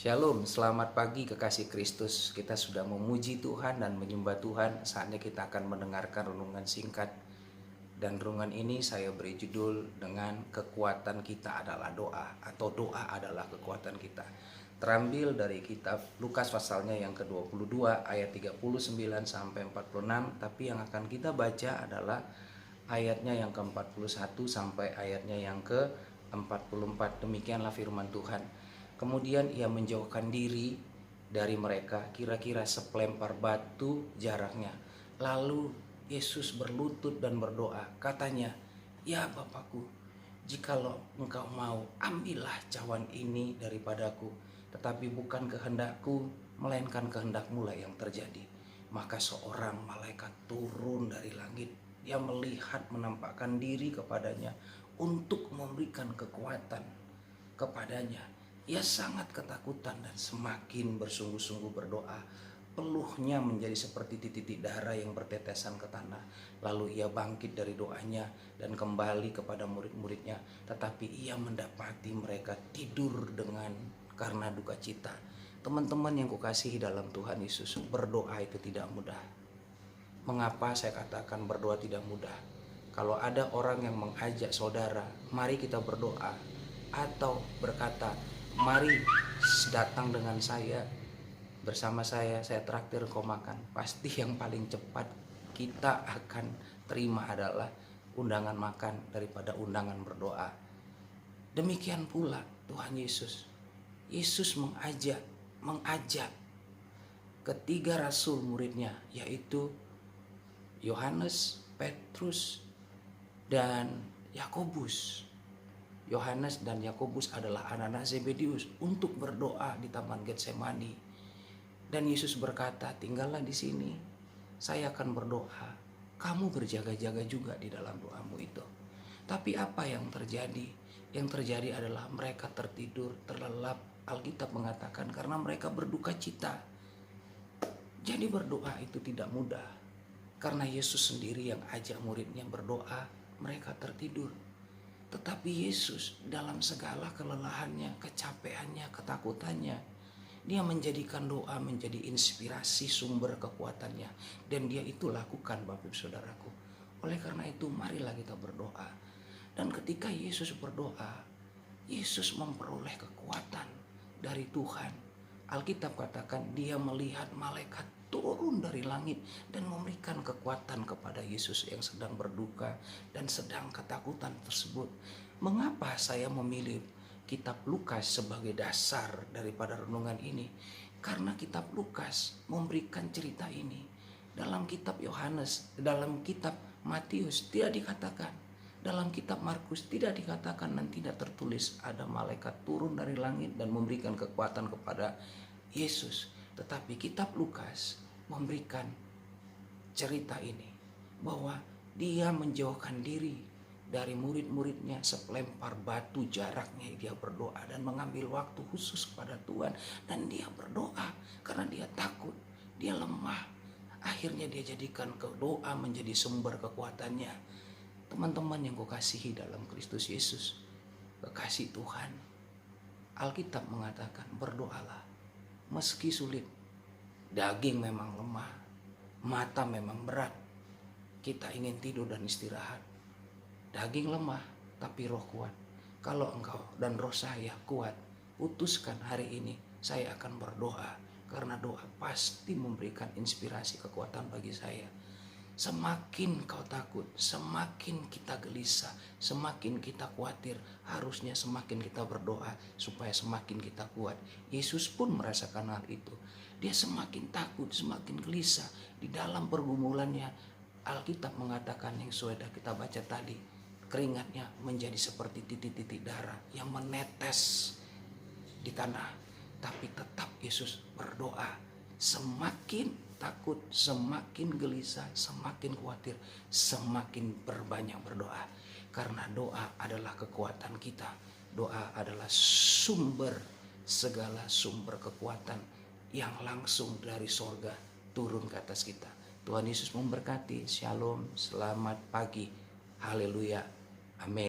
Shalom, selamat pagi kekasih Kristus. Kita sudah memuji Tuhan dan menyembah Tuhan. Saatnya kita akan mendengarkan renungan singkat. Dan renungan ini saya beri judul dengan kekuatan kita adalah doa, atau doa adalah kekuatan kita. Terambil dari kitab Lukas pasalnya yang ke-22 ayat 39 sampai 46. Tapi yang akan kita baca adalah ayatnya yang ke-41 sampai ayatnya yang ke-44. Demikianlah firman Tuhan. Kemudian ia menjauhkan diri dari mereka, kira-kira sepelempar batu jaraknya. Lalu Yesus berlutut dan berdoa. Katanya, "Ya Bapakku, jikalau engkau mau, ambillah cawan ini daripadaku. Tetapi bukan kehendakku, melainkan kehendak-Mu lah yang terjadi." Maka seorang malaikat turun dari langit. Dia melihat, menampakkan diri kepadanya untuk memberikan kekuatan kepadanya. Ia sangat ketakutan dan semakin bersungguh-sungguh berdoa. Peluhnya menjadi seperti titik-titik darah yang bertetesan ke tanah. Lalu ia bangkit dari doanya dan kembali kepada murid-muridnya. Tetapi ia mendapati mereka tidur karena duka cita. Teman-teman yang kukasihi dalam Tuhan Yesus, berdoa itu tidak mudah. Mengapa saya katakan berdoa tidak mudah? Kalau ada orang yang mengajak saudara, mari kita berdoa, atau berkata, "Mari datang dengan saya, bersama saya traktir kau makan," pasti yang paling cepat kita akan terima adalah undangan makan daripada undangan berdoa. Demikian pula Tuhan Yesus. Yesus mengajak ketiga rasul muridnya, yaitu Yohanes, Petrus, dan Yakobus. Yohanes dan Yakobus adalah anak-anak Zebedius untuk berdoa di Taman Getsemani. Dan Yesus berkata, "Tinggallah di sini, saya akan berdoa. Kamu berjaga-jaga juga di dalam doamu itu." Tapi apa yang terjadi? Yang terjadi adalah mereka tertidur, terlelap. Alkitab mengatakan karena mereka berduka cita. Jadi berdoa itu tidak mudah. Karena Yesus sendiri yang ajak muridnya berdoa, mereka tertidur. Tetapi Yesus dalam segala kelelahannya, kecapeannya, ketakutannya, dia menjadikan doa menjadi inspirasi sumber kekuatannya. Dan dia itu lakukan, Bapak Ibu Saudaraku. Oleh karena itu marilah kita berdoa. Dan ketika Yesus berdoa, Yesus memperoleh kekuatan dari Tuhan. Alkitab katakan dia melihat malaikat turun dari langit dan memberikan kekuatan kepada Yesus yang sedang berduka dan sedang ketakutan tersebut. Mengapa saya memilih kitab Lukas sebagai dasar daripada renungan ini? Karena kitab Lukas memberikan cerita ini. Dalam kitab Yohanes, dalam kitab Matius tidak dikatakan. Dalam kitab Markus tidak dikatakan dan tidak tertulis ada malaikat turun dari langit dan memberikan kekuatan kepada Yesus. Tetapi kitab Lukas memberikan cerita ini bahwa dia menjauhkan diri dari murid-muridnya sepelempar batu jaraknya. Dia berdoa dan mengambil waktu khusus kepada Tuhan. Dan dia berdoa karena dia takut, dia lemah. Akhirnya dia jadikan doa menjadi sumber kekuatannya. Teman-teman yang kukasihi dalam Kristus Yesus, kekasih Tuhan, Alkitab mengatakan berdoalah meski sulit. Daging memang lemah, mata memang berat. Kita ingin tidur dan istirahat. Daging lemah, tapi roh kuat. Kalau engkau dan roh saya kuat, putuskan hari ini saya akan berdoa. Karena doa pasti memberikan inspirasi kekuatan bagi saya. Semakin kau takut, semakin kita gelisah, semakin kita khawatir, harusnya semakin kita berdoa supaya semakin kita kuat. Yesus pun merasakan hal itu. Dia semakin takut, semakin gelisah. Di dalam pergumulannya, Alkitab mengatakan yang sudah kita baca tadi, keringatnya menjadi seperti titik-titik darah yang menetes di tanah. Tapi tetap Yesus berdoa. Semakin takut, semakin gelisah, semakin khawatir, semakin berbanyak berdoa. Karena doa adalah kekuatan kita. Doa adalah segala sumber kekuatan yang langsung dari sorga turun ke atas kita. Tuhan Yesus memberkati. Shalom, selamat pagi. Haleluya. Amin.